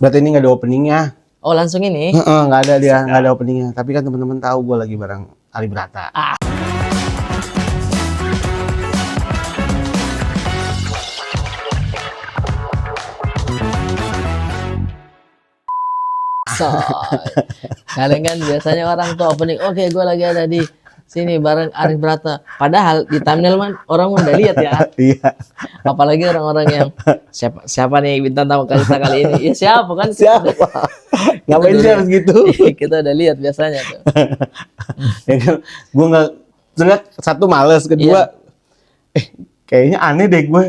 Berarti ini nggak ada openingnya. Oh langsung ini? Nggak ada dia, nggak ada openingnya. Tapi kan teman-teman tahu gue lagi bareng Ali Brata. So, kadang kan biasanya orang tuh opening, oke gue lagi ada di sini bareng Arif Brata. Padahal di thumbnail man orang udah lihat ya. Iya. Apalagi orang-orang yang siapa nih bintang tamu kita kali ini? Ya siapa kan? Siapa? Ngapain sih harus gitu? Kita udah lihat biasanya tuh. Ya kan, gue nggak. Terus satu males, kedua, kayaknya aneh deh gue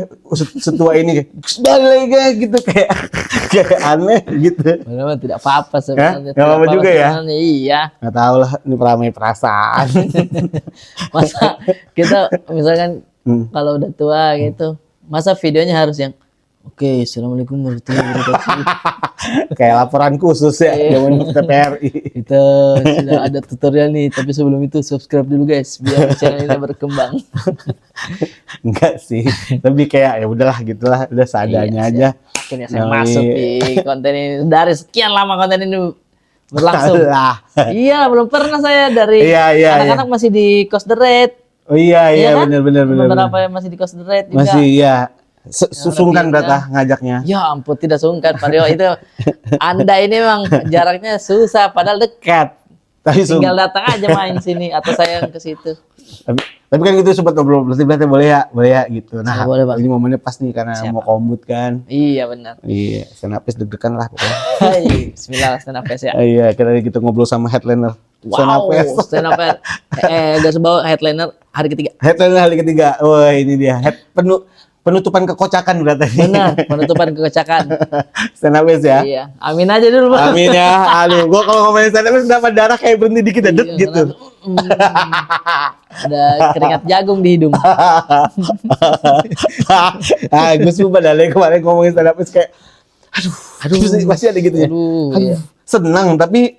setua ini kayak gitu kayak aneh gitu. Memang tidak apa-apa sebenarnya. Nggak apa-apa juga ya? Iya. Nggak tahu lah, ini peramai perasaan. Masa kita misalkan kalau udah tua gitu, masa videonya harus yang oke, assalamualaikum warahmatullahi wabarakatuh. Kayak laporan khusus ya, zaman TPRI. Kita sudah ada tutorial nih, tapi sebelum itu subscribe dulu guys, biar channel ini berkembang. Enggak sih, lebih kayak ya udahlah gitulah, udah seadanya aja. Akhirnya saya masuk di konten ini. Dari sekian lama konten ini berlangsung. Iya, belum pernah saya dari anak-anak masih di Cost the Red. Oh iya kan? benar. Beberapa yang masih di Cost the Red juga. Masih iya. Sungkan Brata ngajaknya. Ya ampun, tidak sungkan Pak Rio. Itu Anda ini memang jaraknya susah padahal dekat. Tapi tinggal datang aja main sini atau saya ke situ. Tapi kan gitu sempat ngobrol, berarti boleh ya gitu. Nah, boleh, Bang. ini momennya pas nih karena mau kombut kan. Iya benar. Iya, senapis deg-degan lah pokoknya. Hai, bismillah senapis ya. Iya, kita gitu ngobrol sama headliner. Wow, senapis. Gak sebawa headliner hari ketiga. Headliner hari ketiga. Wah, ini dia. Penutupan kekocakan berarti. Benar, penutupan kekocakan. Senapis ya. Iya, amin aja dulu Bang. Amin ya. Aduh, gua kalau ngomongin senapis dapat darah kayak berhenti dikit dedet gitu. Ada keringat jagung di hidung. Gue sumpah dari kemarin ngomongin senapis kayak aduh masih ada gitu ya. Iya. Senang tapi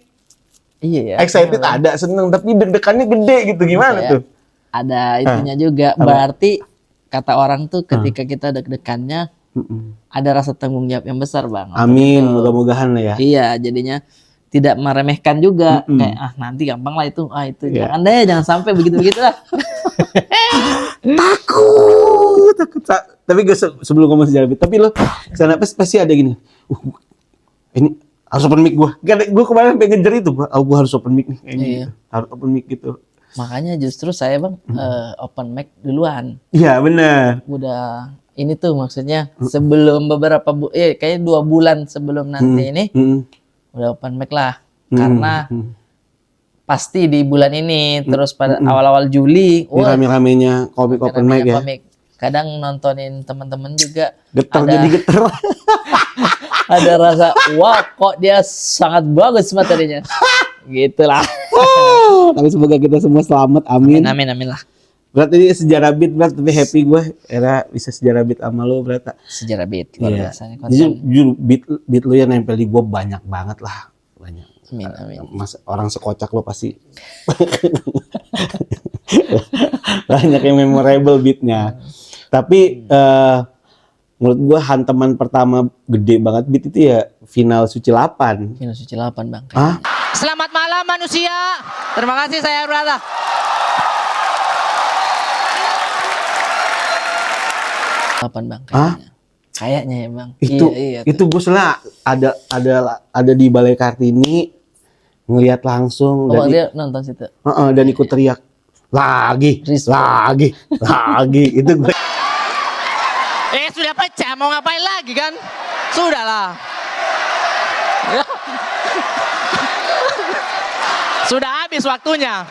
iya, excited ada, senang tapi deg-degannya gede gitu. Gimana tuh? Ada itunya juga. Berarti kata orang tuh ketika kita deg-degannya ada rasa tanggung jawab yang besar Bang. Amin, moga-mogahan lah ya. Iya, jadinya tidak meremehkan juga. Kayak nanti gampang lah itu. Jangan deh, jangan sampai begitu-begitu lah. Takut. Tapi gue sebelum ngomong sejarah beat, tapi lo sana pasti ada gini. Ini harus open mic gue. Gue kemarin pengen ngejar itu, gue harus open mic nih kayaknya. Gitu. Harus open mic gitu. Makanya justru saya Bang open mic duluan. Iya benar. Udah ini tuh maksudnya sebelum beberapa kayaknya 2 bulan sebelum nanti ini udah open mic lah. Karena pasti di bulan ini terus pada awal-awal Juli rame-ramenya komik open mic ya. Kadang nontonin teman-teman juga jadi getar. Ada rasa wah kok dia sangat bagus materinya. Gitulah. Tapi semoga kita semua selamat, amin. Amin lah. Berarti ini sejarah beat, tapi happy gue era bisa sejarah beat sama lo, Brata. Sejarah beat luar biasanya. Jujur beat lo yang nempel di gue banyak banget lah, banyak. Amin. Mas orang sekocak lo pasti banyak yang memorable beatnya. Tapi menurut gue hantaman pertama gede banget beat itu ya final Suci 8. Final Suci 8 Bang. Selamat malam manusia. Terima kasih saya Brata. Bang kayaknya ya Bang. Itu gue salah ada di Balai Kartini ngelihat langsung dia nonton situ. Dan ikut teriak lagi itu gue. Sudah pecah mau ngapain lagi kan? Sudahlah. Sudah habis waktunya.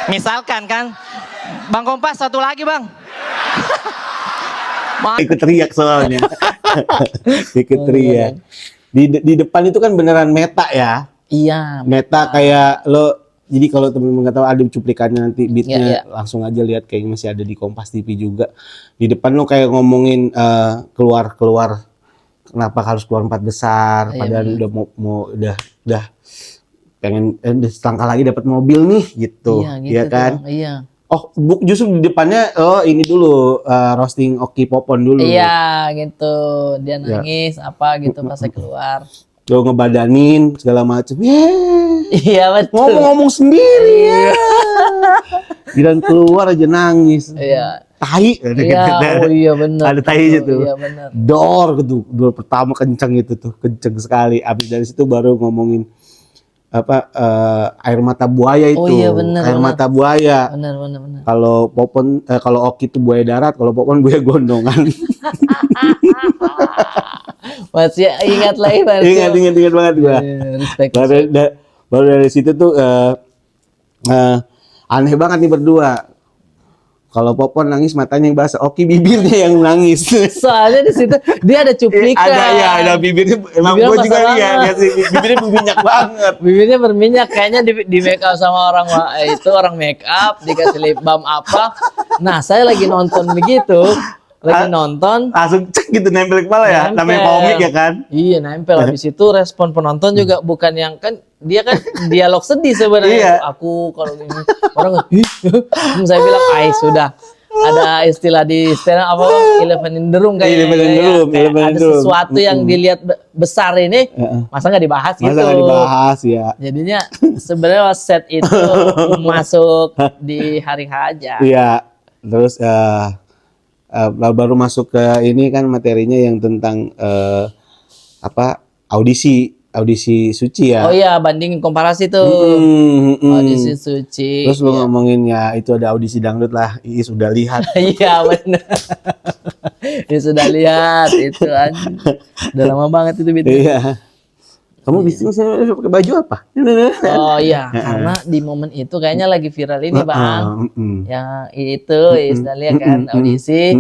Misalkan kan, Bang Kompas satu lagi Bang. Ikut teriak soalnya. Ikut teriak. Di depan itu kan beneran meta ya. Iya. Meta kayak lo. Jadi kalau temen-temen nggak tahu ada cuplikannya nanti beatnya langsung aja lihat kayaknya masih ada di Kompas TV juga. Di depan lo kayak ngomongin keluar kenapa harus keluar 4 besar. Padahal udah pengen selangkah lagi dapat mobil nih gitu. Iya kan? Iya. Justru di depannya ini dulu roasting Oki Popon dulu. Iya gitu, dia nangis apa gitu pas saya keluar. Lo ngebadanin segala macem. Iya betul. Ngomong-ngomong sendiri ya. Giliran keluar aja nangis. Iya. Tai. Iya, oh iya benar. Ada tainya tuh. Iya benar. Dor pertama kenceng itu tuh, kenceng sekali. Abis dari situ baru ngomongin air mata buaya itu. Oh iya benar. Air mata buaya. Benar. Kalau Popon kalau Oki itu buaya darat, kalau Popon buaya gondongan. Masih ingat lagi Bang. Ingat banget gua. Respect. Baru dari situ tuh aneh banget nih berdua. Kalau Popon nangis matanya yang basah, Oki bibirnya yang nangis. Soalnya di situ dia ada cuplikan. Ada bibirnya. Emang Bibirnya gua juga basah lihat sih, bibirnya berminyak banget. Bibirnya berminyak, kayaknya di make up sama orang orang make up, dikasih lip balm apa. Nah, saya lagi nonton begitu. Nonton Langsung cek gitu nempel kepala ya, namanya komik ya kan. Iya nempel. Habis itu respon penonton juga bukan yang kan dia kan dialog sedih sebenarnya. Iya. Aku kalau ini orang saya bilang sudah ada istilah di stand up apa elephant in the room kayaknya. Ada sesuatu yang dilihat besar ini masa nggak dibahas gitu. Masa nggak dibahas ya. Jadinya sebenarnya set itu masuk di hari H aja. Iya. Terus baru masuk ke ini kan materinya yang tentang audisi suci ya. Oh iya, bandingin komparasi tuh. Audisi suci. Terus lu ngomongin ya itu ada audisi dangdut lah. Iis udah lihat. Iya benar. Ya sudah lihat itu anjing. Udah lama banget itu Bit. Iya. Kamu bisnis pakai baju apa? Oh iya, karena di momen itu kayaknya lagi viral ini Bang. Yang itu sudah lihat kan audisi,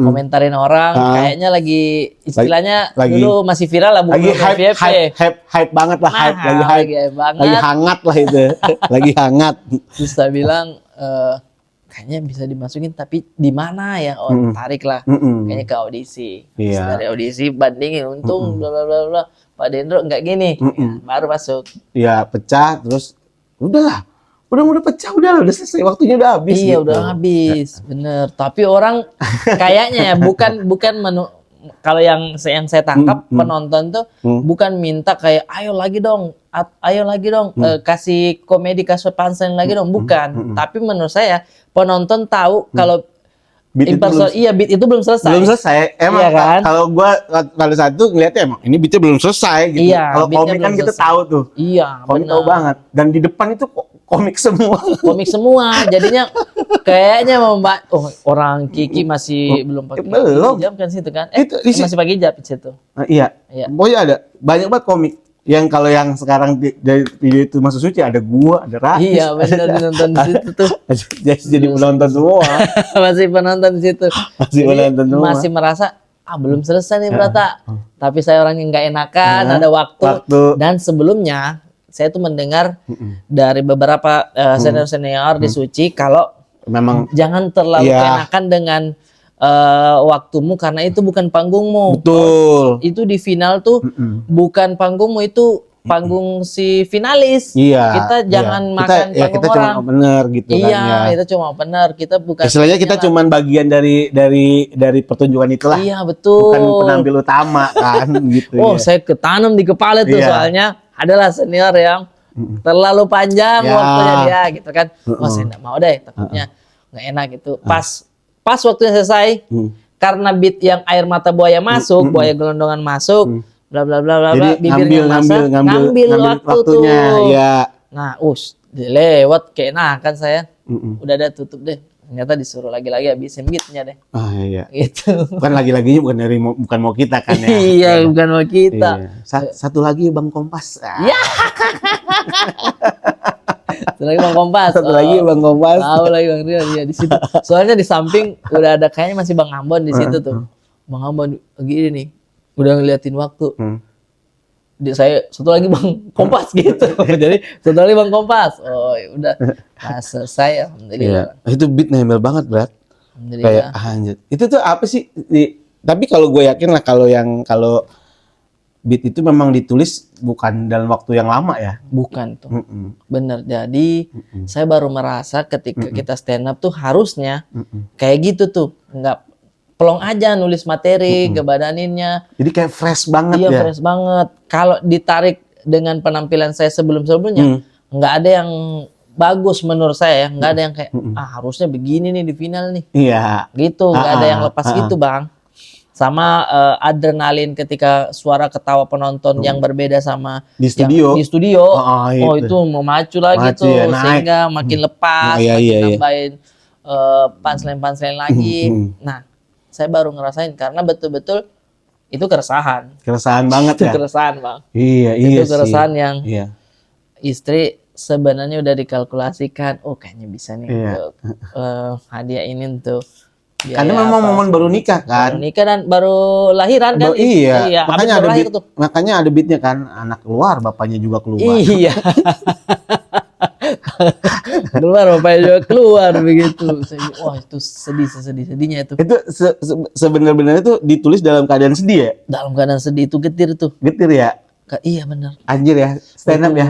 komentarin orang, kayaknya lagi istilahnya dulu masih viral lah lagi hype banget lah, lagi hangat lah itu. Lagi hangat. Terus saya bilang kayaknya bisa dimasukin tapi di mana ya? Tarik lah. Kayaknya ke audisi. Iya. Dari audisi bandingin untung bla bla bla bla. Pak Dendro enggak gini. Ya, baru masuk. Iya, pecah terus udahlah. Udah pecah udah selesai, waktunya udah habis. Iya, gitu. udah habis. Bener. Tapi orang kayaknya ya bukan kalau yang saya tangkap penonton tuh bukan minta kayak ayo lagi dong, kasih komedi kasih punchline lagi dong, bukan. Tapi menurut saya penonton tahu kalau beat itu belum selesai. Belum selesai. Emang iya kan? Kalau gua pada saat itu ngeliatnya emang ini beatnya belum selesai gitu. Iya, kalau komik kan kita tahu tuh. Iya, komik tahu banget. Dan di depan itu komik semua. Komik semua. Jadinya kayaknya orang Kiki masih belum pakai hijab kan situ kan? Masih pakai hijab di situ. Iya. Pokoknya ada banyak banget komik. Yang kalau yang sekarang dari video itu masuk suci ada gua, ada Rais. Iya benar nonton di situ tuh. Jadi penonton semua. Masih penonton di situ. Penonton semua. Masih merasa belum selesai nih Brata. Tapi saya orang yang nggak enakan, ada waktu. Dan sebelumnya saya tuh mendengar dari beberapa senior di Suci kalau memang jangan terlalu enakan dengan waktumu karena itu bukan panggungmu. Betul. Itu di final tuh bukan panggungmu, itu panggung si finalis. Iya. Kita jangan makan panggung kita orang. Cuma opener gitu kan ya. Kita cuma opener, kita bukan. Istilahnya kita cuma bagian dari pertunjukan itulah. Iya, betul. Bukan penampil utama kan gitu. Saya ketanam di kepala tuh soalnya adalah senior yang terlalu panjang waktunya dia gitu kan. Saya enggak mau deh, takutnya enggak enak gitu. Pas waktunya selesai, karena beat yang air mata buaya masuk, buaya gelondongan masuk, bla bla bla bla, bibirnya ngambil waktunya. Iya. Nah, lewat keenakan saya. Udah ada tutup deh. Ternyata disuruh lagi-lagi habisin beatnya deh. Iya. Gitu. Bukan lagi-laginya bukan mau kita kan ya. Iya, bukan mau kita. Satu lagi Bang Kompas. Ya. Satu lagi Bang Kompas. Tahu lagi Bang Rio dia di situ. Soalnya di samping udah ada kayaknya masih Bang Ambon di situ tuh. Bang Ambon gini nih. Udah ngeliatin waktu. Saya satu lagi Bang Kompas gitu. Jadi satu lagi Bang Kompas. Ya udah. Nah, selesai alhamdulillah. Itu beat nempel banget, Brat. Kayak anjir. Itu tuh apa sih? Tapi kalau gue yakin lah kalau beat itu memang ditulis bukan dalam waktu yang lama ya. Bukan tuh. Mm-mm. Bener. Jadi Mm-mm. saya baru merasa ketika kita stand up tuh harusnya Mm-mm. kayak gitu tuh. Nggak pelong aja nulis materi, ngebadaninnya. Jadi kayak fresh banget Iya ya. fresh banget. Kalau ditarik dengan penampilan saya sebelum-sebelumnya, nggak ada yang bagus menurut saya. Nggak ada yang kayak, harusnya begini nih di final nih. Iya. Gitu, nggak ada yang lepas gitu bang. Sama adrenalin ketika suara ketawa penonton yang berbeda sama Di studio. yang di studio. Oh, itu memacu lagi Maju tuh, ya, naik. sehingga makin lepas, Iya, makin iya, iya. nambahin punchline lagi. Nah, saya baru ngerasain karena betul-betul itu keresahan. Keresahan banget Itu ya. keresahan bang. Iya, iya Itu keresahan sih. yang Iya. istri sebenarnya udah dikalkulasikan. Oh kayaknya bisa nih Iya. untuk hadiah ini untuk biaya Karena memang apa, momen baru nikah kan. baru nikah dan baru lahiran kan. Iya. habis Makanya ada berlahir beat, tuh. makanya ada beatnya kan, anak keluar, bapaknya juga keluar. Iya. Keluar bapaknya juga keluar begitu. Wah itu sedihnya itu. Itu sebenarnya tuh ditulis dalam keadaan sedih ya? Dalam keadaan sedih itu getir tuh. Getir ya? Iya benar. Anjir ya, stand up ya.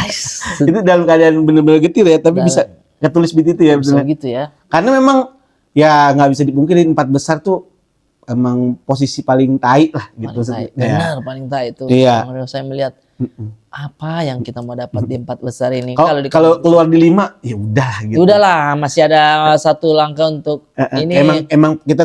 Ais, Itu dalam keadaan bener-bener getir ya, tapi bisa ketulis beat itu ya bisa bener. gitu ya. Karena memang ya nggak bisa dipungkiri, 4 besar tuh emang posisi paling tai lah gitu. Paling tai. Ya. Benar paling tai itu. Iya. Kalau saya melihat apa yang kita mau dapat di 4 besar ini. Kalau keluar di 5 ya udah gitu. Udahlah, masih ada satu langkah untuk ini. Emang kita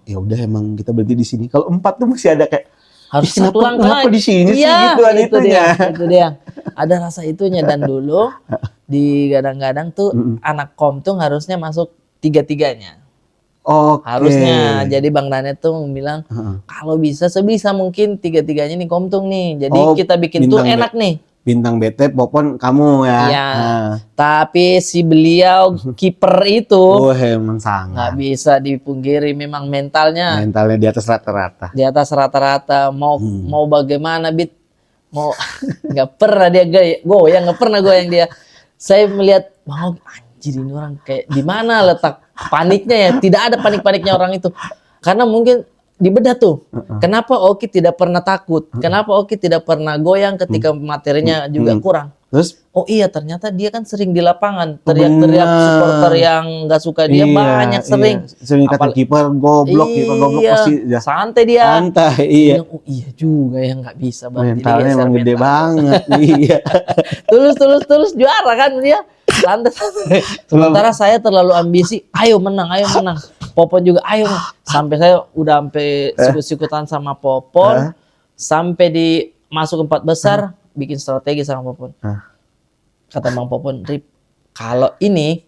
ya udah emang kita berhenti di sini. Kalau 4 tuh masih ada kayak harus kenapa, satu langkah kenapa lagi. di sini sih Iya, gitu ada itu itunya. Itu dia. Ada rasa itunya dan dulu di gadang-gadang tuh anak kom tuh harusnya masuk 3-3-nya. Oke. Harusnya. Jadi Bang Danet tuh bilang kalau bisa sebisa mungkin 3-3-nya nih komtung nih. Jadi kita bikin tuh bintang enak nih. Bintang BT Popon kamu ya. Iya. Nah. Tapi si beliau kiper itu Oh, emang sangat. nggak bisa dipungkiri, memang mentalnya Mentalnya di atas rata-rata. di atas rata-rata. Mau bagaimana Bit, mau nggak pernah dia goyang, nggak pernah goyang dia. Saya melihat mau anjir ini orang kayak di mana letak paniknya ya. Tidak ada panik-paniknya orang itu, karena mungkin dibedah tuh. Kenapa Oki tidak pernah takut? Kenapa Oki tidak pernah goyang ketika materinya juga kurang? Terus Oh iya, ternyata dia kan sering di lapangan teriak-teriak supporter yang nggak suka dia banyak sering. Sering kata kiper goblok pasti ya. Santai dia. Santai, iya. Bilang, oh iya juga ya nggak bisa berarti Mentalnya digeser emang gede mental. banget. Iya. Tulus juara kan dia. Santai. Sementara saya terlalu ambisi, ayo menang. Popon juga ayo. Sampai saya udah sampai sikut-sikutan sama Popon. Sampai di masuk 4 besar, bikin strategi sama Popon. Kata Bang Popon, Rip, kalau ini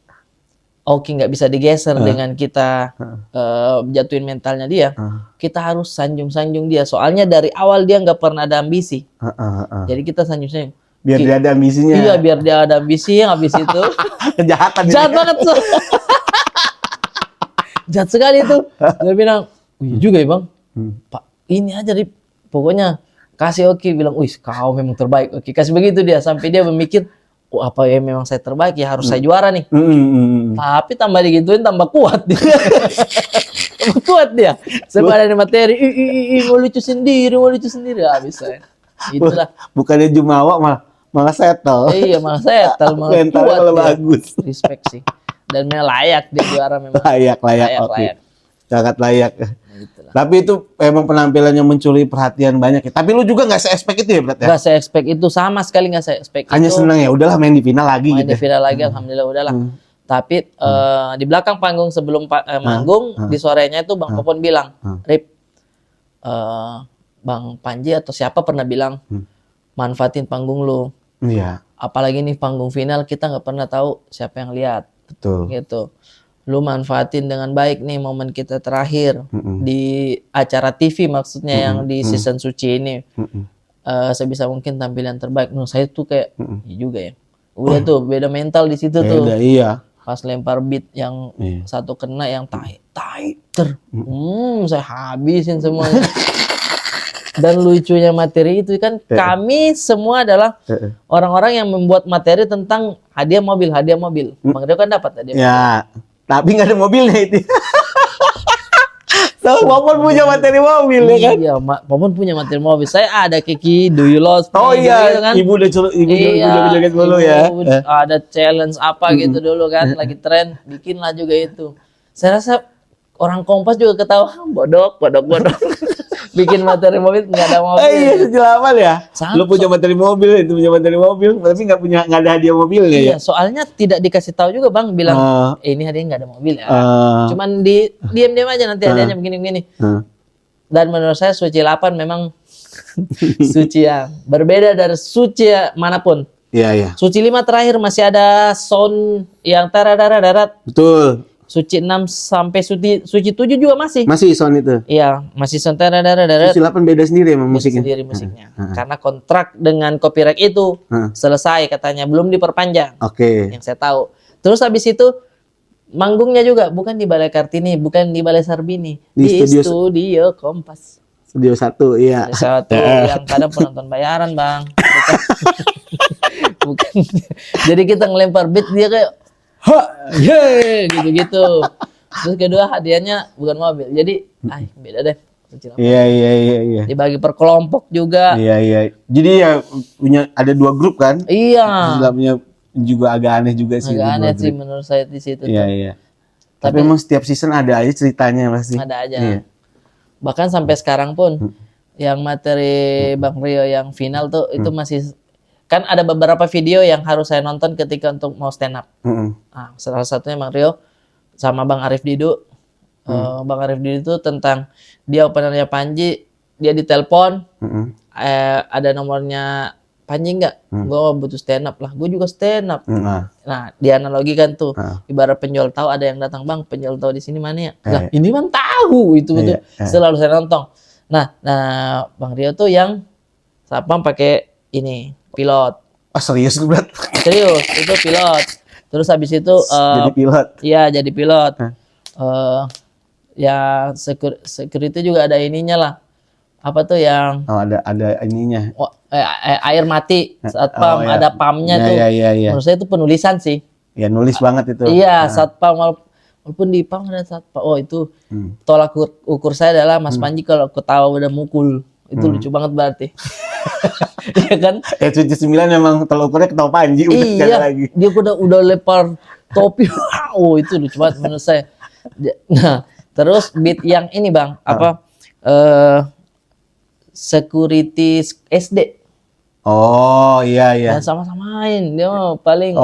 Oki nggak bisa digeser dengan kita jatuhin mentalnya dia, kita harus sanjung-sanjung dia. Soalnya dari awal dia nggak pernah ada ambisi. Jadi kita sanjung-sanjung. Biar dia ada ambisinya. Iya, biar dia ada ambisi, yang habis itu Kejahatan. jahat banget tuh. Jahat sekali tuh. Dia bilang, iya juga ya Bang. Pak, ini aja Rip. Pokoknya kasih Oki, bilang, wih kau memang terbaik Oki. Kasih begitu dia, sampai dia memikir, oh apa ya memang saya terbaik ya, harus saya juara nih. Tapi tambah digituin tambah kuat dia. Tambah kuat dia. Sebenarnya materi, mau lucu sendiri. Habis saya. Itulah. Bukannya jumawa malah settle. Iya, malah settle, malah Mental kuat kalau dia. bagus. Respect sih. Dan memang layak dia juara memang. Layak. Oke. Sangat layak. Itulah. Tapi itu emang penampilannya mencuri perhatian banyak ya. Tapi lu juga nggak se-expect itu ya, Brat ya? Gak saya expect itu, sama sekali gak saya expect Hanya itu. senang ya, udahlah main di final lagi Main gitu. di final lagi, alhamdulillah udahlah. Tapi di belakang panggung sebelum manggung, di sorenya itu Bang Popon bilang, Rip, Bang Panji atau siapa pernah bilang, manfaatin panggung lu. Iya, Apalagi nih panggung final, kita nggak pernah tahu siapa yang lihat. betul. Gitu. Lu manfaatin dengan baik nih momen kita terakhir di acara TV, maksudnya yang di season suci ini. Sebisa mungkin tampilan terbaik. Menurut saya tuh kayak iya juga ya. Udah tuh beda mental di situ tuh. Beda, iya. Pas lempar beat yang satu kena yang tai saya habisin semuanya. Dan lucunya materi itu kan kami semua adalah orang-orang yang membuat materi tentang hadiah mobil. Bang Rio kan dapat hadiah. Ya, tapi nggak ada mobilnya itu. Tahu Popon punya materi mobil ya kan? Iya, Popon punya materi mobil. Saya ada Kiki, do you lost me? Oh iya, gitu kan. ibu udah joget dulu ibu ya. Ada challenge apa gitu dulu kan, lagi tren, bikin lah juga itu. Saya rasa orang Kompas juga ketawa, bodoh. Bikin materi mobil nggak ada mobil. Iya, sejelaman ya. Sama. Lu punya materi mobil, itu punya materi mobil, tapi nggak ada hadiah mobilnya ya. Iya, soalnya tidak dikasih tahu juga Bang, bilang ini hadiah nggak ada mobil ya. Cuman diam-diam aja nanti hadiahnya begini-begini. Dan menurut saya Suci 8 memang suci yang berbeda dari suci manapun. Iya, iya. Suci 5 terakhir masih ada sound yang darat. Betul. Suci 6 sampai suci 7 juga masih. Masih sound itu. Iya, masih sound darat. Suci 8 beda sendiri emang musiknya. Sendiri musiknya. Karena kontrak dengan copyright itu selesai katanya, belum diperpanjang. Oke. Yang saya tahu. Terus habis itu manggungnya juga bukan di Balai Kartini, bukan di Balai Sarbini, di studio Kompas. Studio 1, iya. Satu yang kadang penonton bayaran, Bang. Bukan. Jadi kita ngelempar beat dia kayak gitu-gitu. Terus kedua hadiahnya bukan mobil. Jadi, beda deh. Iya. Dibagi per kelompok juga. Iya. Jadi ya punya ada 2 grup kan? Iya. Dalamnya juga agak aneh juga sih. Agak aneh sih menurut saya di situ. Iya. Tapi emang setiap season ada aja ceritanya pasti. Ada aja. Iya. Bahkan sampai sekarang pun yang materi Bang Rio yang final tuh itu masih kan ada beberapa video yang harus saya nonton ketika untuk mau stand up. Nah, salah satunya Bang Rio sama Bang Arif Didu. Bang Arif Didu itu tentang dia openernya Panji, dia ditelepon, ada nomornya Panji nggak? Gue butuh stand up lah. Gue juga stand up. Nah, dianalogikan tuh, ibarat penjual tahu ada yang datang, Bang, penjual tahu di sini mana ya? Lah, ini Bang tahu itu betul. Selalu saya nonton. Nah, Bang Rio tuh yang Sapam pakai ini pilot. Serius lu, Brat? Serius, itu pilot. Terus habis itu jadi pilot. Iya, jadi pilot. Ya security juga ada ininya lah. Apa tuh yang ada ininya. Air mati satpam, ada pamnya tuh. Iya. Menurut saya itu penulisan sih. Ya nulis banget itu. Iya, satpam walaupun di pam ada satpam. Oh, itu tolak ukur saya adalah Mas Panji kalau ketawa udah mukul. Itu lucu banget berarti. Iya kan? Suci 9 memang tolak ukurnya ketawa Panji udah lagi. Dia udah lepar topi. Oh, itu lucu banget menurut saya. Nah, terus beat yang ini Bang, security SD. Oh, iya. Dan sama-samain. Dia mah paling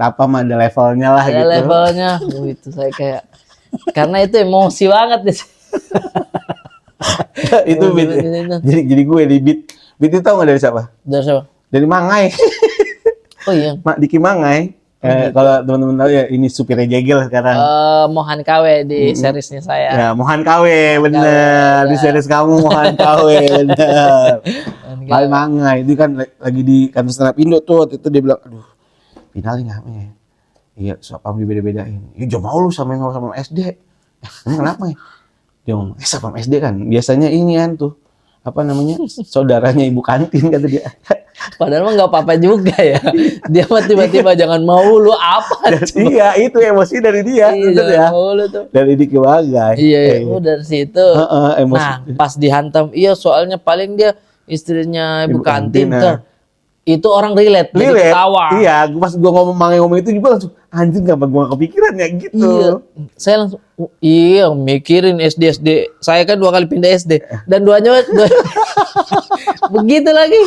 apa mah ada levelnya lah ada gitu. levelnya. Itu saya kayak karena itu emosi banget deh. Itu beat. Jadi gue di beat itu tau gak dari siapa? Dari siapa? Dari Mangai. Oh iya. Diki Mangai. Kalau teman-teman tahu ya ini supirnya Jegel sekarang. Mohan KW di seriesnya saya. Ya, Mohan KW bener. Di series kamu Mohan KW bener. Paling Mangai itu kan lagi di kantor stand up Indo tuh. Itu dia bilang, aduh, finalnya ngapain ya? Iya, siapa beda-bedain. Ya jauh mau lu sama SD. Emang kenapa ya? Dia ngomong, sama SD kan biasanya ini kan tuh apa namanya saudaranya ibu kantin kata dia. Padahal mah nggak apa-apa juga ya. Dia mah tiba-tiba jangan mau lu apa? Iya itu emosi dari dia. Iya, mau lu tuh. Dari Diki Wagai. Iya, dari situ. Emosi. Nah pas dihantam, iya soalnya paling dia istrinya ibu kantin tuh. Itu orang relate, jadi ketawa. Iya, pas gua ngomong itu juga langsung anjing gak gua kepikiran ya gitu. Iya, saya langsung mikirin SD. Saya kan 2 kali pindah SD dan duanya begitu lagi.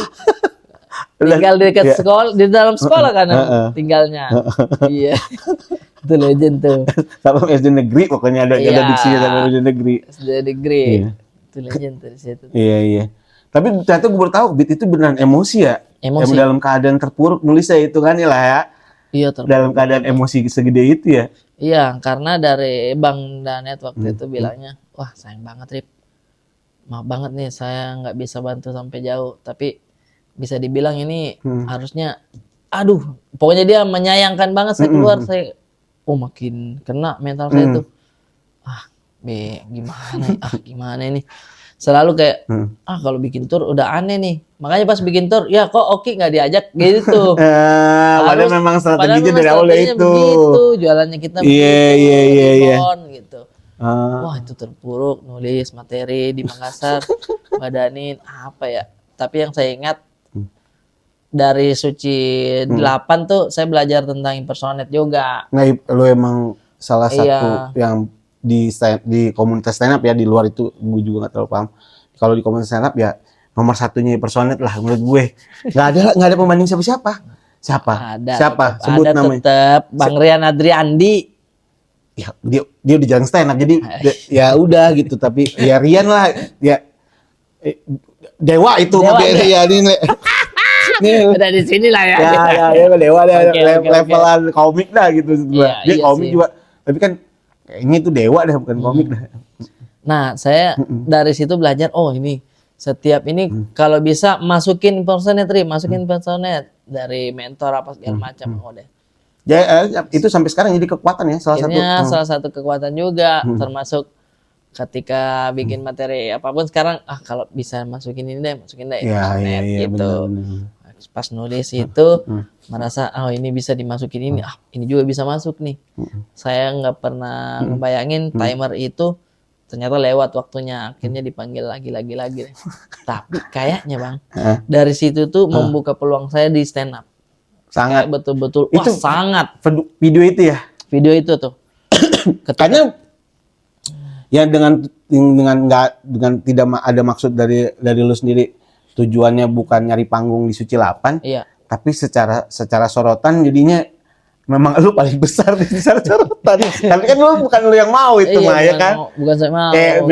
Tinggal di dekat sekolah, di dalam sekolah kan tinggalnya. Iya. Itu legend tuh. Sama SD negeri pokoknya ada diksinya sama SD negeri. SD negeri. Itu legend tuh di situ. Iya. Tapi ternyata gue baru tahu beat itu beneran emosi ya. Emosi. Dalam keadaan terpuruk nulisnya itu kan ya. Iya, dalam keadaan emosi segede itu ya. Iya, karena dari Bang Danet waktu itu bilangnya, wah sayang banget Rip. Maaf banget nih saya nggak bisa bantu sampai jauh. Tapi bisa dibilang ini harusnya, pokoknya dia menyayangkan banget saya keluar. Saya, makin kena mental saya tuh. Gimana ini. Selalu kayak kalau bikin tour udah aneh nih, makanya pas bikin tour ya kok Oki nggak diajak gitu. Padahal memang strateginya dari awal itu begitu, jualannya kita iya gitu. Wah itu terpuruk nulis materi di Makassar, badanin apa ya. Tapi yang saya ingat dari Suci 8 tuh saya belajar tentang impersonate juga. Nah, lu emang salah satu Iya. yang di komunitas stand up ya, di luar itu gue juga nggak terlalu paham. Kalau di komunitas stand up ya nomor satunya impersonate lah menurut gue. Nggak ada pembanding siapa? Ada, Siapa? tetep, Sebut ada namanya. tetep Bang Rian Adriandi. Ya, dia udah jarang stand up jadi ya udah gitu, tapi ya Rian lah ya, dewa itu Dewa, dia ya ini Ada di sini lah ya. ya dewa deh, Oke. levelan komik dah gitu Iya, dia iya komik sih. juga, tapi kan kayaknya itu dewa dah bukan komik dah. Nah, saya dari situ belajar, oh ini setiap ini kalau bisa masukin impersonate dari mentor apa segala macam. Oh deh. Ya, itu sampai sekarang jadi kekuatan ya, salah Akhirnya satu. salah satu kekuatan juga, termasuk ketika bikin materi apapun sekarang, kalau bisa masukin ini deh, Iya, impersonate gitu. benar. Pas nulis itu merasa, oh ini bisa dimasukin ini, ini juga bisa masuk nih. Saya nggak pernah ngebayangin timer itu ternyata lewat waktunya, akhirnya dipanggil lagi. Tapi kayaknya Bang, dari situ tuh membuka peluang saya di stand up. Sangat. Kayak betul-betul, wah Itu sangat. video itu ya. Video itu tuh. Katanya ya dengan tidak ada maksud dari lu sendiri, tujuannya bukan nyari panggung di Suci 8, Iya. tapi secara sorotan jadinya memang lu paling besar di secara sorotan. Tapi kan bukan lu yang mau itu mah ya kan. Bukan saya mau. Kayak gitu.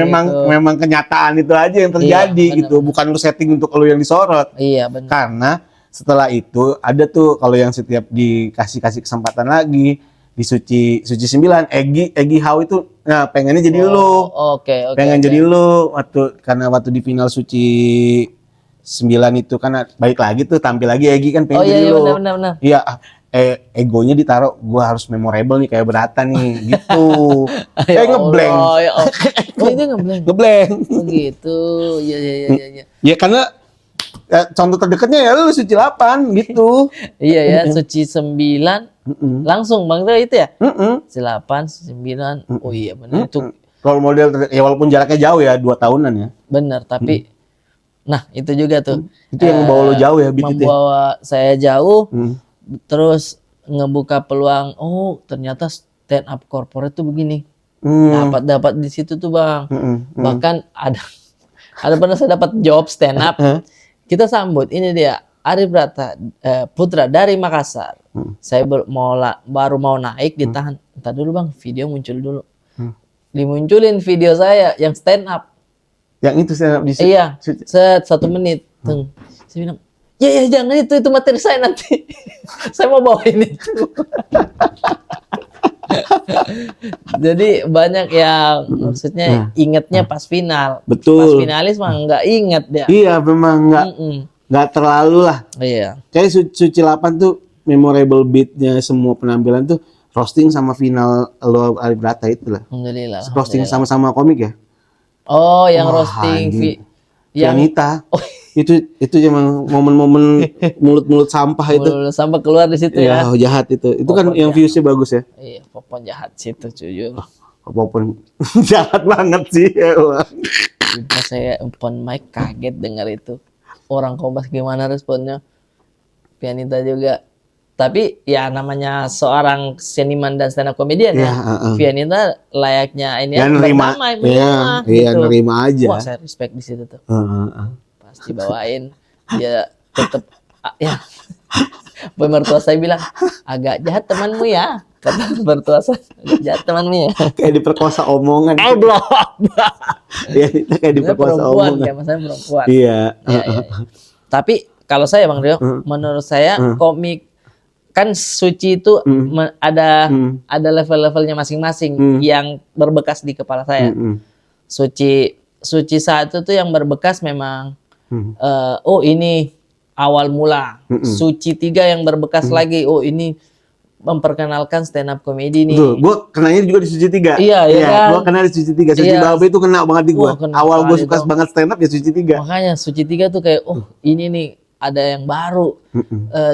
memang kenyataan itu aja yang terjadi Iya, gitu, bukan lu setting untuk lu yang disorot. Iya benar. Karena setelah itu ada tuh kalau yang setiap dikasih kesempatan lagi di Suci 9, Egy Hau itu pengennya jadi lu. Oke. Pengen jadi lu karena waktu di final Suci 9 itu kan balik lagi tuh, tampil lagi Egy kan pengen jadi lu. Benar. Iya, egonya ditaruh gua harus memorable nih kayak Berata nih gitu. Ngeblank. Oh itu ngeblank. Ngeblank. Oh gitu. Iya. Ya karena contoh terdekatnya ya lu Suci 8 gitu. Iya ya, Suci 9 langsung Bang Teo itu ya? Suci 8, Suci 9. Oh iya benar itu. Kalau model ya walaupun jaraknya jauh ya 2 tahunan ya. Benar, tapi nah itu juga tuh. Itu yang membawa lo jauh ya beat itu. Membawa saya jauh. Terus ngebuka peluang, oh ternyata stand up corporate tuh begini. Dapat di situ tuh Bang. Bahkan ada pernah saya dapat job stand up. Kita sambut, ini dia Arif Brata Putra dari Makassar. Saya baru mau naik, ditahan. Entar dulu Bang, video muncul dulu. Dimunculin video saya yang stand up. Yang itu stand up di situ. Iya, 1 menit. Saya bilang, ya jangan itu materi saya nanti. Saya mau bawain itu. Jadi banyak yang maksudnya ingetnya pas final. Betul. Pas finalis mah nggak inget dia. Iya, memang nggak terlalu lah. Iya. Kayak Suci 8 tuh memorable beatnya semua penampilan tuh roasting sama final lo Arif Brata itu lah. Alhamdulillah. Roasting sama-sama komik ya. Oh, yang Wah, roasting anjing. yang Pianita. Itu emang momen-momen mulut sampah itu. sampai keluar di situ ya. Ya, jahat itu. Itu kan Popon yang viewsnya bagus ya. Iya, Popon jahat situ jujur. Apapun jahat banget sih ya. Pas saya open mic kaget dengar itu. Orang Kompas gimana responnya? Pianita juga. Tapi ya namanya seorang seniman dan stand up comedian ya. Pianita layaknya ini ya nerima. Iya, gitu. nerima aja. Wah, saya respect di situ tuh. Pasti bawain dia tetap ya. Pemertua saya bilang, agak jahat temanmu ya. Kata mertua saya, agak jahat temanmu ya. Kayak diperkosa omongan. Iya, itu kayak diperkosa omongan. Kayak saya perempuan. Iya. Tapi kalau saya Bang Rio, menurut saya komik kan Suci itu ada level-levelnya masing-masing yang berbekas di kepala saya. Suci 1 tuh yang berbekas memang oh ini awal mula. Suci 3 yang berbekas lagi, oh ini memperkenalkan stand up comedy nih. Tuh, gue kenanya juga di Suci 3. Iya kan? Gue kenal di Suci 3. Suci Babe itu kena banget di gue. Awal gue suka banget stand up ya Suci 3. Makanya Suci 3 tuh kayak, oh ini nih ada yang baru,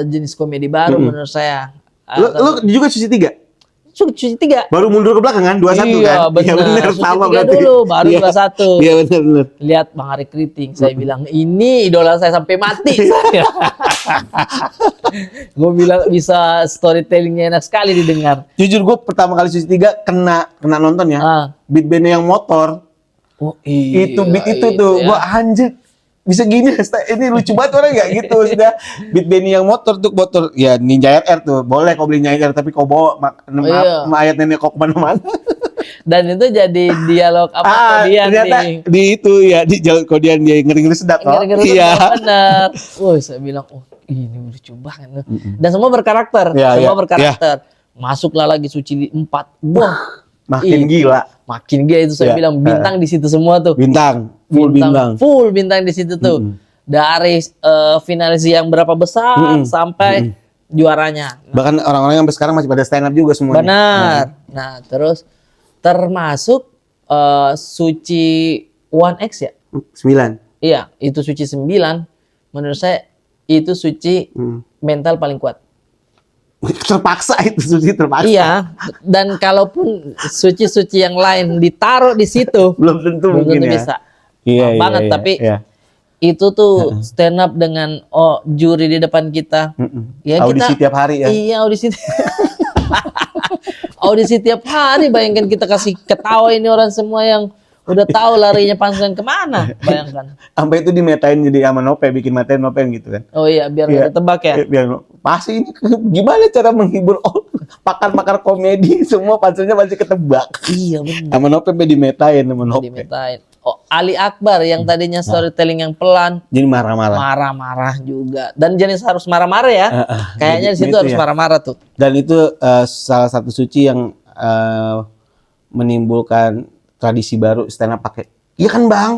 jenis komedi baru menurut saya. Lu juga Suci 3? Suci 3. Baru mundur ke belakang kan 21 Iya, kan? benar. Iya benar Suci sama 3 berarti. dulu, baru Iya. 21. Iya benar. Lihat Bang Ari Kriting, saya bilang ini idola saya sampai mati. Saya. Gue bilang bisa storytellingnya enak sekali didengar. Jujur gue pertama kali Suci 3 kena nonton ya. Beat bandnya yang motor. Oh, iya, Itu beat itu tuh ya. gua anjir. Bisa gini ini lucu banget orang nggak gitu sudah beat band yang motor tuh motor ya Ninja RR tuh boleh kau beli Ninja RR tapi kau bawa Iya. mayat nenek kau kemana-mana. Dan itu jadi dialog apa kodian ternyata nih. di itu ya di jalan kodian dia ngeri-ngeri sedap kok. Ngeri-ngeri Iya. bener. Wah, saya bilang, oh ini lucu banget. Dan semua berkarakter. Iya, Semua iya, berkarakter. Masuklah lagi Suci 4. Wah, Makin gila. makin gila itu saya Iya. bilang bintang di situ semua tuh. Bintang, full bintang. Full bintang di situ tuh. Dari finalis yang berapa besar sampai juaranya. Bahkan orang-orang yang sampai sekarang masih pada stand up juga semuanya. Benar. Nah, terus termasuk Suci 1X ya? 9. Iya, itu Suci 9. Menurut saya itu Suci mental paling kuat. Terpaksa itu Suci terpaksa. Iya, dan kalaupun suci-suci yang lain ditaruh di situ, Belum tentu belum mungkin tentu ya. bisa. Iya, Maaf banget, tapi itu tuh stand up dengan juri di depan kita. Ya, audisi tiap hari ya. Iya, audisi. Audisi tiap hari, bayangkan kita kasih ketawa ini orang semua yang udah tahu larinya panggilan kemana, bayangkan. Sampai itu dimetain jadi sama Nope, bikin matain Nope gitu kan. Oh iya, biar Iya. nggak ketebak ya. Biar pasti ini gimana cara menghibur pakar-pakar komedi semua panselnya pasti ketebak. Iya benar. Sama Nope dimetain sama Nope. Dimetain. Oh, Ali Akbar yang tadinya storytelling yang pelan, Jadi marah-marah. marah-marah juga. Dan jenis harus marah-marah ya. Kayaknya di situ itu harus ya. marah-marah tuh. Dan itu salah satu Suci yang menimbulkan tradisi baru stand up pakai. Iya kan Bang?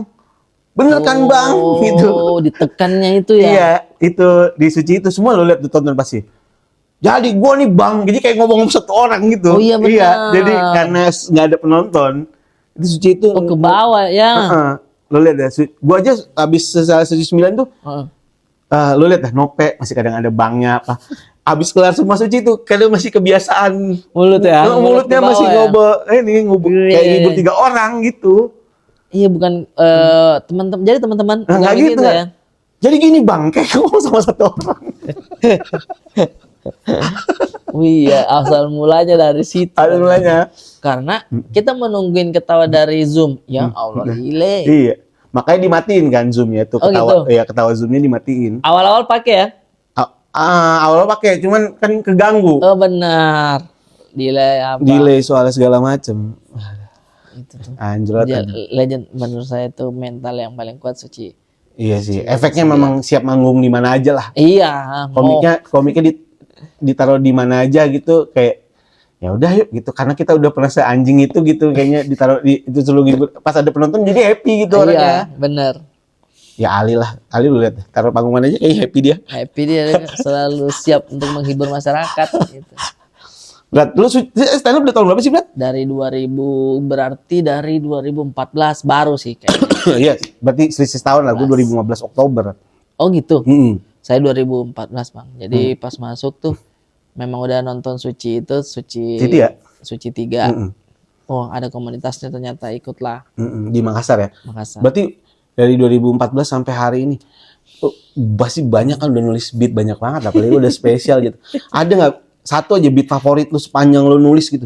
Bener kan Bang? Gitu. Oh, ditekannya itu ya. Iya, itu di Suci itu semua lo lihat tuh tonton pasti. Jadi gua nih Bang, jadi kayak ngomong satu orang gitu. Oh, iya, benar. jadi karena nggak ada penonton, itu Suci itu Oh, ke bawah ya. Lo lihat ya, gua aja habis selesai Suci 9 tuh, lo lihat dah Nope masih kadang ada bangnya apa. Habis kelar semua Suci itu kadang masih kebiasaan Mulut ya. mulutnya ke bawah masih ya. ngubur Iya, kayak iya, ngibur iya. 3 orang gitu. Iya, bukan teman-teman. Jadi teman-teman Nah, nggak nggak gitu ya. Jadi gini Bang, kayak ngomong sama satu orang. Wih, ya, asal mulanya dari situ. Ada mulanya. Karena kita menungguin ketawa dari Zoom. Ya Allah, gile. Iya. Makanya dimatiin kan Zoom-nya tuh Oh, ketawa gitu? ya ketawa Zoom-nya dimatiin. Awal-awal pakai ya. Awalnya pakai cuman kan keganggu. Oh benar. Delay apa? Delay soalnya segala macem. Itu tuh. Anjrot. Legend menurut saya itu mental yang paling kuat Suci. Iya sih. Efeknya memang siap manggung di mana aja lah. Iya. Komiknya ditaruh di mana aja gitu kayak ya udah yuk gitu karena kita udah pernah seanjing itu gitu kayaknya ditaruh di itu selalu gitu. Pas ada penonton jadi happy gitu orangnya. Iya, bener. Ya Ali lah. Ali lu lihat taruh panggung mana aja kayak happy dia. Happy dia selalu siap untuk menghibur masyarakat gitu. Berat, lu stand up udah tahun berapa sih, Berat? Dari 2000 berarti dari 2014 baru sih kayaknya. Iya, berarti selisih tahun lah, gue 2015 Oktober. Oh gitu. Hmm. Saya 2014, Bang. Jadi pas masuk tuh memang udah nonton Suci itu Suci Itu ya? Suci 3. Mm-mm. Oh, ada komunitasnya ternyata ikutlah Di Makassar ya? Makassar. Berarti dari 2014 sampai hari ini, pasti banyak kan udah nulis beat banyak banget, apalagi udah spesial gitu. Ada nggak satu aja beat favorit lu sepanjang lu nulis gitu?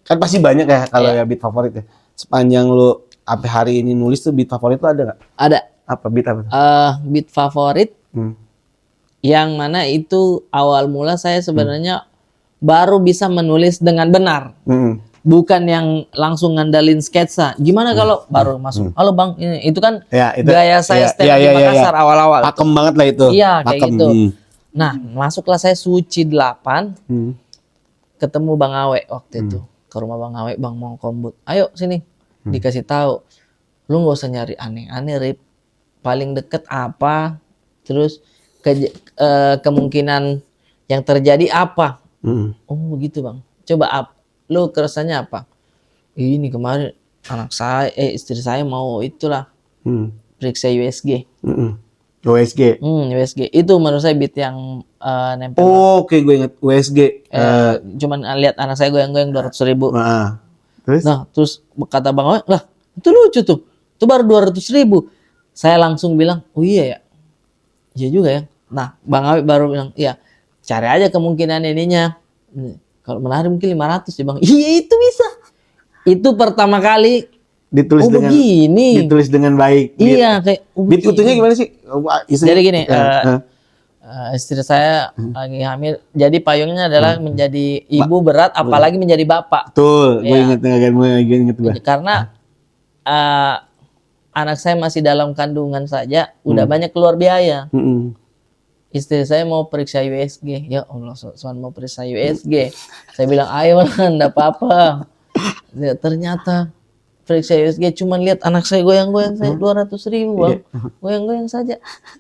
Kan pasti banyak ya kalau ya beat favorit ya. Sepanjang lu sampai hari ini nulis tuh beat favorit lu ada nggak? Ada Apa beat apa? beat favorit yang mana itu awal mula saya sebenarnya baru bisa menulis dengan benar. Bukan yang langsung ngandalin sketsa. Gimana kalau baru masuk? Halo Bang, ini itu kan Ya, itu, gaya saya stand up di Makassar awal-awal. Pakem banget lah itu. Iya, kayak Pakem. gitu. Nah, masuklah saya Suci 8. Ketemu Bang Awe waktu itu. Ke rumah Bang Awe, Bang mau kombut. Ayo sini. Dikasih tahu. Lu nggak usah nyari aneh-aneh, Rip. Paling deket apa? Terus kemungkinan yang terjadi apa? Oh, gitu, Bang. Coba lu keresannya apa? Ini kemarin anak saya, istri saya mau itulah periksa USG. USG. USG. Itu menurut saya beat yang nempel. Oke, gue inget USG. Cuman lihat anak saya goyang-goyang 200.000. Terus? Nah, terus kata Bang Awe, lah itu lucu tuh. Itu baru 200.000. Saya langsung bilang, oh iya ya. Iya juga ya. Nah, Bang Awe baru bilang, iya, cari aja kemungkinan ininya. Kalau menari mungkin 500 ya Bang. Iya itu bisa. Itu pertama kali Ditulis ditulis dengan baik. Iya, kayak beat utuhnya gimana sih? Jadi gini, istri saya lagi hamil, jadi payungnya adalah menjadi ibu berat, apalagi menjadi bapak. Betul, gue inget gue. Karena anak saya masih dalam kandungan saja, udah banyak keluar biaya. Istri saya mau periksa USG, ya Allah, soal mau periksa USG. Saya bilang, ayo lah, enggak apa-apa. Ternyata periksa USG cuman lihat anak saya goyang-goyang saya 200.000 Bang. Goyang-goyang saja.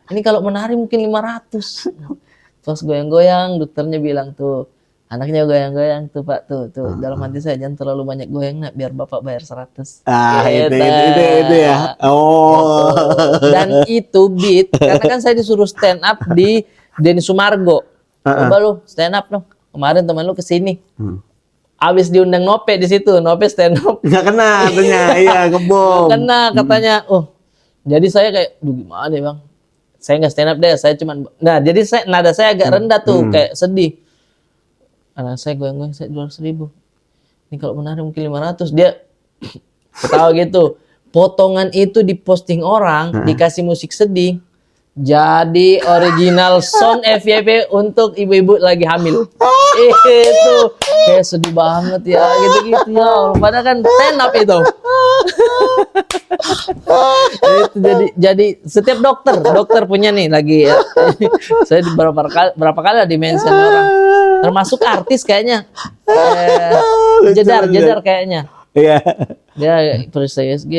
Ini kalau menari mungkin 500. Pas goyang-goyang dokternya bilang tuh anaknya goyang-goyang tuh Pak tuh. Dalam hati saya jangan terlalu banyak goyang nak biar Bapak bayar 100. Itu ya. Oh. Dan itu beat karena kan saya disuruh stand up di Denny Sumargo. Coba lu stand up dong. Kemarin teman lu kesini. Abis diundang Nope di situ, Nope stand up. Nggak kena katanya, iya kebom. Nggak kena katanya. Jadi saya kayak, duh gimana ya Bang? Saya nggak stand up deh, saya cuman, nah jadi nada saya agak rendah tuh, kayak sedih. Anak saya goyang-goyang saya 200.000. Ini kalau menari mungkin 500, dia ketawa gitu. Potongan itu diposting orang, dikasih musik sedih. Jadi original sound FYP untuk ibu-ibu lagi hamil. Itu kayak sedih banget ya, gitu-gitu ya. Padahal kan stand up itu. Itu jadi setiap dokter punya nih lagi ya. Saya berapa kali lah di-mention orang. Termasuk artis kayaknya. Jedar kayaknya. Iya. Dia periksa USG.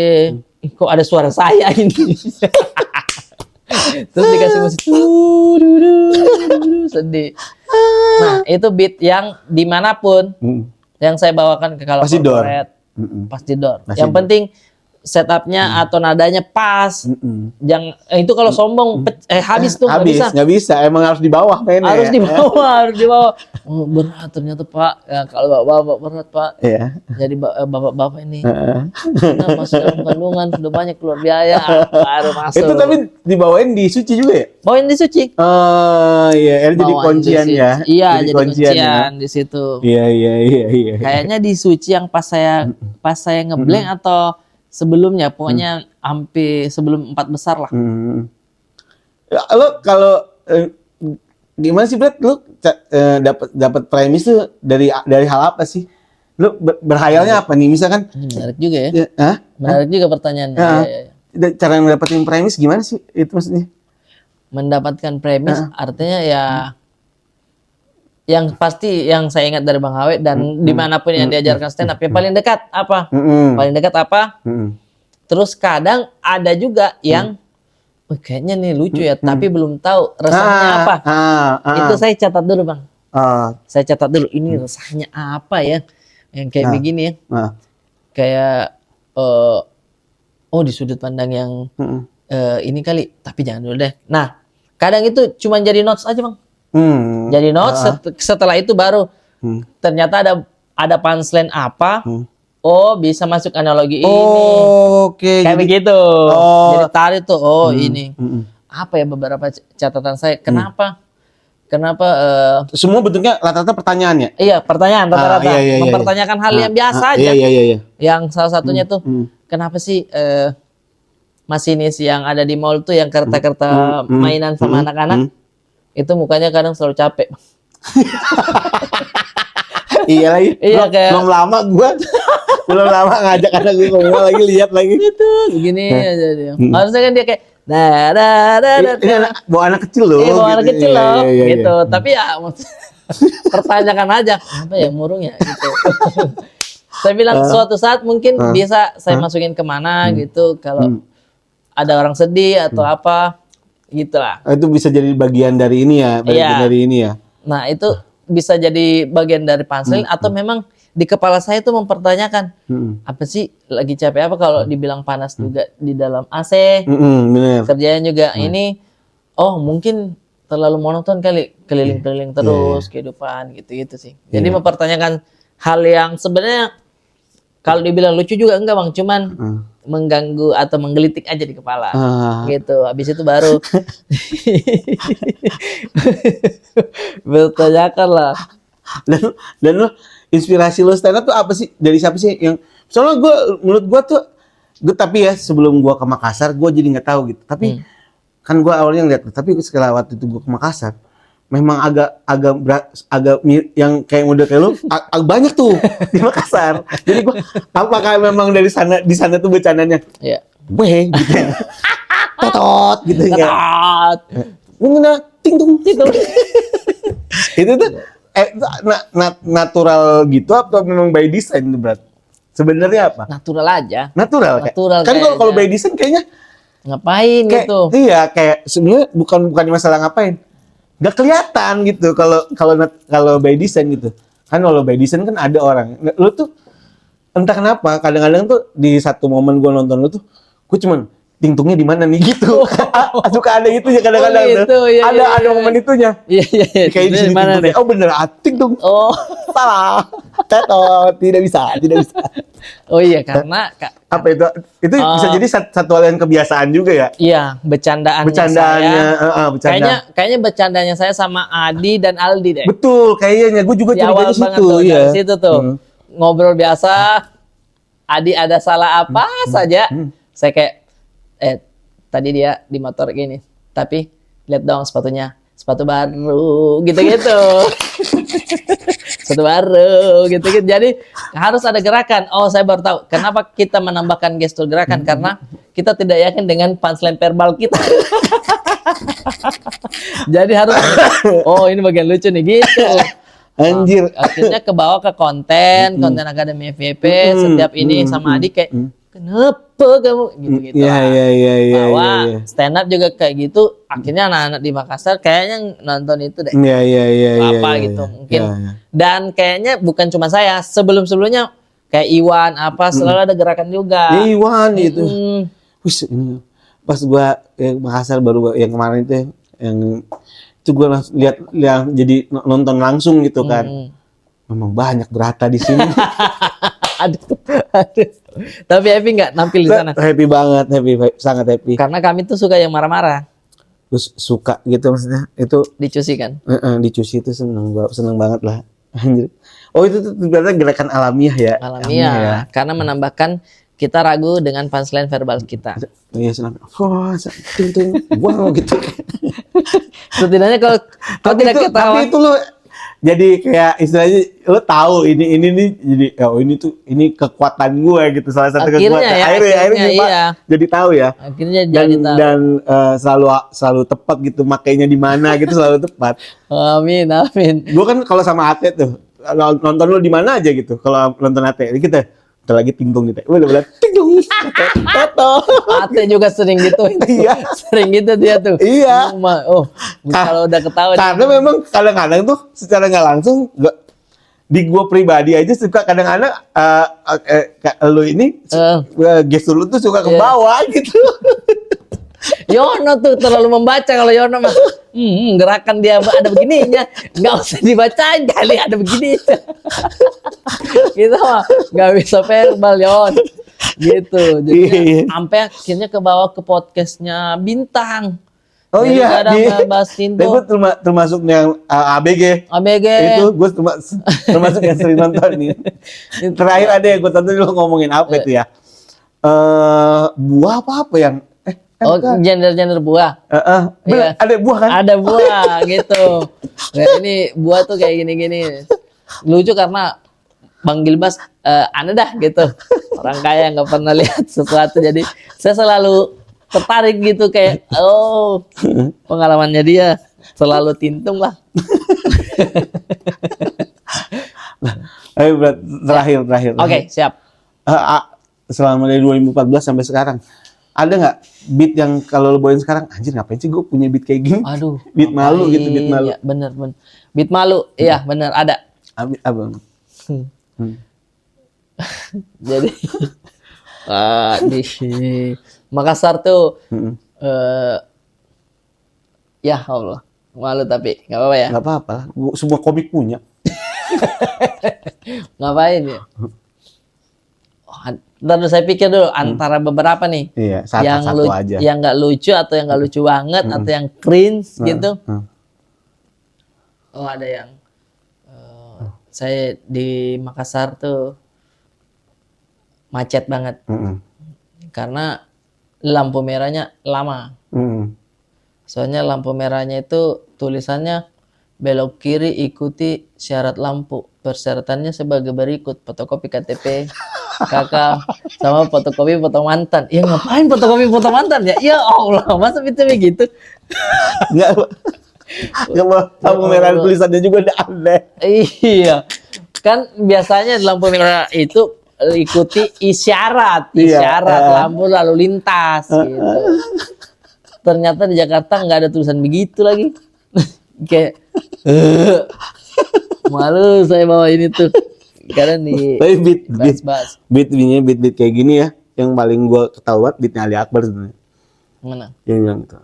Kok ada suara saya ini? Terus dikasih musik sedih. Nah itu beat yang dimanapun yang saya bawakan ke kalau corporate pasti door. Yang penting setupnya atau nadanya pas. Jangan itu kalau sombong habis tuh nggak bisa. Emang harus di bawah mainnya. Harus di bawah. Berat ternyata Pak. Ya, kalau bapak berat Pak. Iya. Jadi bapak-bapak ini masuk dalam kandungan sudah banyak keluar biaya baru masuk. Itu tapi dibawain di suci juga ya? Bawain di suci. Oh iya, jadi kuncian ya. Iya, jadi kuncian di situ. Iya. Kayaknya di suci yang pas saya ngeblank atau sebelumnya, pokoknya hampir sebelum 4 besar lah. Lo kalau gimana sih Brad? Lo dapat premis tuh dari hal apa sih? Lo berhayalnya apa nih? Misalkan menarik juga ya. Menarik juga pertanyaannya. Ya. Cara mendapatkan premis gimana sih? Itu maksudnya? Mendapatkan premis artinya ya yang pasti yang saya ingat dari Bang Awe dan dimanapun yang diajarkan stand up yang paling dekat apa? Paling dekat apa? Terus kadang ada juga yang kayaknya nih lucu ya, tapi belum tahu resahnya apa. Itu saya catat dulu Bang. Saya catat dulu ini resahnya apa ya? Yang kayak begini ya. Kayak di sudut pandang yang ini kali, tapi jangan dulu deh. Nah, kadang itu cuma jadi notes aja Bang. Jadi notes setelah itu baru ternyata ada punchline apa. Oh bisa masuk analogi ini. Oke. Kayak begitu. Jadi tarik tuh. Ini. Apa ya beberapa catatan saya? Kenapa semua bentuknya rata-rata pertanyaan ya? Iya, pertanyaan rata-rata. Iya. Mempertanyakan hal yang biasa aja. Iya. Yang salah satunya tuh kenapa sih masinis yang ada di mall tuh yang kereta-kereta mainan sama anak-anak itu mukanya kadang selalu capek. Iya lagi. Iya kayak belum lama ngajak anak gue ke mall lagi lihat lagi. Itu begini aja dia. Harusnya kan dia kayak ini bawa anak kecil loh. Bawa anak kecil loh. Iya. Gitu. Tapi ya pertanyakan aja apa ya murungnya gitu. Saya bilang suatu saat mungkin bisa saya masukin kemana gitu kalau ada orang sedih atau apa gitulah. Itu bisa jadi bagian dari ini ya, dari ini ya. Nah, itu bisa jadi bagian dari punchline atau memang di kepala saya itu mempertanyakan apa sih lagi capek apa kalau dibilang panas juga di dalam AC. Bener. Kerjanya juga ini oh mungkin terlalu monoton kali, keliling-keliling terus kehidupan gitu-gitu sih. Jadi mempertanyakan hal yang sebenarnya kalau dibilang lucu juga enggak Bang, cuman mengganggu atau menggelitik aja di kepala. Gitu. Habis itu baru bertanyakan lah. Dan lo inspirasi lo stand up tuh apa sih? Dari siapa sih yang soalnya menurut gue tuh tapi ya sebelum gue ke Makassar gue jadi nggak tahu gitu. Tapi kan gue awalnya ngeliat, tapi setelah waktu itu gue ke Makassar, memang agak yang kayak model kayak lu banyak tuh di Makassar. Jadi gue apakah memang dari sana di sana tuh bercandanya? Iya. Weh gitu ya. Totot gitu ya. Totot. Mungkin ting tung gitu. Itu tuh natural gitu atau memang by design tuh berat? Sebenarnya apa? Natural aja. Natural kan kalau by design kayaknya ngapain kayak, gitu. Iya, kayak sebenarnya bukan masalah ngapain. Nggak kelihatan gitu kalau by design gitu. Kan kalau by design kan ada orang. Lu tuh entah kenapa kadang-kadang tuh di satu momen gue nonton lu tuh gue cuman tingtungnya di mana nih gitu. Suka ada gitu ya kadang-kadang gitu, tuh. iya, Ada momen itunya. Iya. Kayak di sini mana nih? Oh bener, tingtung. Oh. Salah. Tetot, tidak bisa. Oh iya, karena Apa itu? Itu bisa jadi satu hal yang kebiasaan juga ya? Iya, bercandaannya saya. Kayaknya bercandanya saya sama Adi dan Aldi deh. Betul, kayaknya gue juga Di curiga awal di situ. banget tuh, Iya. dari situ tuh. Ngobrol biasa, Adi ada salah apa saja. Saya kayak, tadi dia di motor gini, tapi lihat dong sepatunya, sepatu baru, gitu-gitu. Sepatu baru, gitu-gitu. Jadi harus ada gerakan. Oh, saya baru tahu kenapa kita menambahkan gestur gerakan, karena kita tidak yakin dengan punchline verbal kita. Jadi harus, oh ini bagian lucu nih, gitu. Anjir. Akhirnya ke bawah ke konten Akademi FYP. Setiap ini sama Adi kayak, kenapa kamu gitu-gitu. Iya. Bahwa stand up juga kayak gitu. Akhirnya anak-anak di Makassar kayaknya nonton itu deh. Iya. Apa gitu mungkin. Dan kayaknya bukan cuma saya. Sebelum-sebelumnya kayak Iwan selalu ada gerakan juga. Ya, Iwan gitu. Wih, ini pas gua yang Makassar baru yang kemarin itu yang itu gua lihat yang jadi nonton langsung gitu kan. Memang banyak berata di sini. Aduh. Tapi happy nggak nampil di sana? Happy banget, sangat happy. Karena kami tuh suka yang marah-marah. Terus suka gitu maksudnya itu dicuci kan? Dicuci itu seneng banget lah. Anjir. Oh itu tuh ternyata gerakan alamiah ya? Alamiah ya. Karena menambahkan kita ragu dengan punchline verbal kita. Iya senang. Wow gitu. Setidaknya kalau tidak ketawa. Tapi itu lo jadi kayak istilahnya lo tahu ini nih jadi ini kekuatan gue gitu, salah satu akhirnya kekuatan. Ya, akhirnya iya. Jadi tahu ya. Akhirnya jadi tahu. Dan selalu tepat gitu, makainya di mana gitu selalu tepat. Amin. Gue kan kalau sama Ate tuh nonton lo di mana aja gitu. Kalau nonton Ate kita lagi tinggung gitu. Udah tinggung. Tato. Ate juga sering gitu. Iya. Sering gitu dia tuh. Iya. Kalau udah ketawa. Karena memang kadang-kadang tuh secara nggak langsung di gue pribadi aja suka kadang-kadang lo ini gestur lu tuh suka ke bawah gitu. Yono tuh terlalu membaca. Kalau Yono mah gerakan dia ada begininya, nggak usah dibacain kali, ada begini. Kita mah nggak bisa verbal Yon gitu. Jadi sampai akhirnya ke bawah ke podcastnya Bintang. Oh jadi iya, ada bahas Tinto. Dan gue termasuk yang ABG. Itu gue termasuk yang sering nonton nih. Terakhir ada yang gue tonton lo ngomongin apa itu ya? Buah apa yang gender buah. Bener, ada buah kan? Ada buah gitu. Nah, ini buah tuh kayak gini-gini. Lucu karena Bang Gilbas aneh dah gitu. Orang kaya nggak pernah lihat sesuatu. Jadi saya selalu tertarik gitu kayak pengalamannya dia selalu tintung lah. Ayo terakhir. Oke, siap. Selama dari 2014 sampai sekarang ada nggak beat yang kalau lo bawain sekarang anjir ngapain sih gue punya beat kayak gini? Aduh, beat malu gitu, beat malu. Ya, bener. Beat malu, iya bener ada. Abang. Jadi di Makassar tuh Ya Allah, malu tapi nggak apa-apa ya. Nggak apa-apa lah. Semua komik punya. Ngapain ya? Oh, ntar dulu saya pikir dulu antara beberapa nih. Iya, Yang satu aja. yang nggak lucu atau yang nggak lucu banget atau yang cringe gitu. Oh ada yang saya di Makassar tuh macet banget karena lampu merahnya lama. Soalnya lampu merahnya itu tulisannya belok kiri ikuti syarat lampu. Persyaratannya sebagai berikut: fotokopi KTP kakak sama fotokopi foto mantan. Ya ngapain fotokopi foto mantan ya? Ya Allah, masa itu begitu? Nggak mau lampu merah tulisannya juga udah aneh. Iya, kan biasanya di lampu merah itu ikuti isyarat lampu lalu lintas gitu. Ternyata di Jakarta nggak ada tulisan begitu lagi. Kayak malu saya bawa ini tuh karena di Tapi beat kayak gini ya, yang paling gue ketahuan beatnya Ali Akbar sebenarnya. mana? Yang bilang gitu.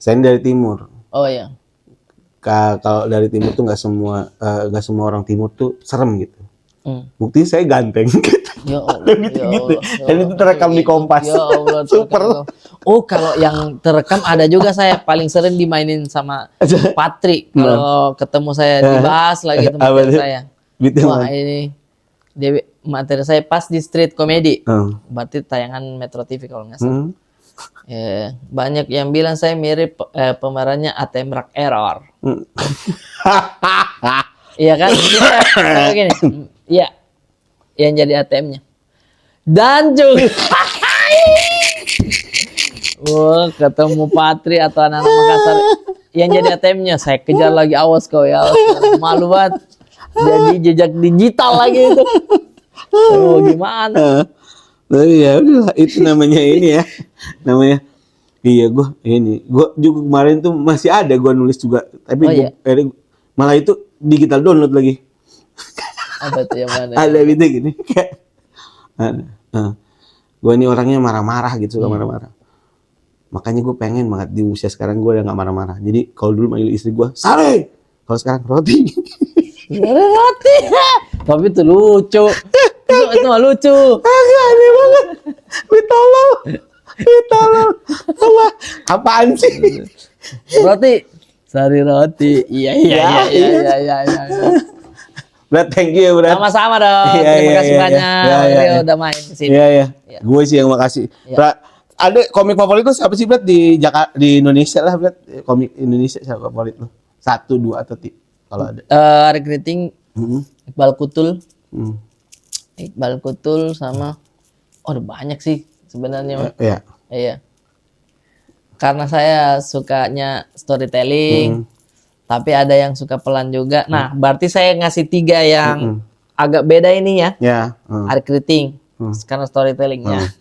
Saya dari timur. Oh ya. Kalau dari timur tuh nggak semua orang timur tuh serem gitu. Buktinya saya ganteng. Ya Allah, gitu. Dan itu terekam di Kompas. Ya Allah, Super. Oh, kalau yang terekam ada juga saya paling sering dimainin sama Patri. Kalau ketemu saya dibahas lagi itu materi saya. Wah, ini dia materi saya pas di Street Comedy. Berarti tayangan Metro TV kalau nggak salah. Ya, banyak yang bilang saya mirip pemerannya ATM Rock Error. Iya kan? Kayak gini. Iya. Yang jadi ATM-nya. Dan juga wah, ketemu Patri atau anak-anak Makassar yang jadi ATM-nya, saya kejar lagi, awas kau ya. Malu banget. Jadi jejak digital lagi itu. Oh, gimana? Ya udahlah, itu namanya ini ya. Namanya iya gue juga kemarin tuh masih ada gue nulis juga, tapi malah itu digital download lagi. Apa tuh yang mana? Ada gitu gini kayak gue ini orangnya marah-marah gitu, suka marah-marah. Makanya gue pengen banget di usia sekarang gue udah gak marah-marah. Jadi kalau dulu manggil istri gue Sare, kalau sekarang Roti. Roti. Tapi itu lucu. Itu mah lucu. Agak aneh banget. Tolong. Apaan sih? Roti. Sari roti. Iya. Brad, thank you, Brad. Sama-sama dong. Terima kasih banyak. Rio udah main di sini. Iya. Gue sih yang makasih. Brad, ada komik favorit lu siapa sih, Brad, di Jakarta, di Indonesia lah, Brad? Komik Indonesia siapa favorit lu? 1, 2 atau 3 kalau ada. Recruiting Iqbal Kutul. Iqbal Kutul sama ada banyak sih sebenarnya. Iya. Karena saya sukanya storytelling. Tapi ada yang suka pelan juga. Nah, berarti saya ngasih 3 yang agak beda ini ya. Recruiting, karena storytellingnya.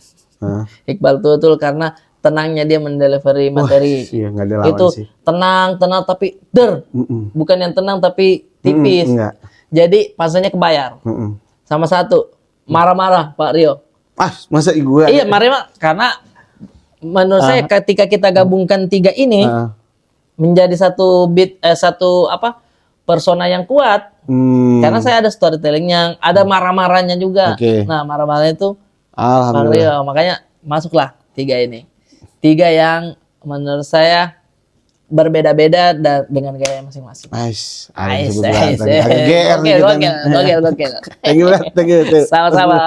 Iqbal Tutul karena tenangnya dia mendelivery materi. Itu sih. Tenang tapi bukan yang tenang tapi tipis. Jadi pasanya kebayar. Sama satu, marah-marah Pak Rio. Masa gue? Iya, marah karena menurut saya ketika kita gabungkan 3 ini menjadi satu persona yang kuat. Karena saya ada storytellingnya, ada marah-marahnya juga. Nah, marah-marahnya itu Rio, makanya masuklah 3 ini. 3 yang menurut saya berbeda-beda dan dengan gaya masing-masing. Nice. Gokil. Thank you. Sama-sama.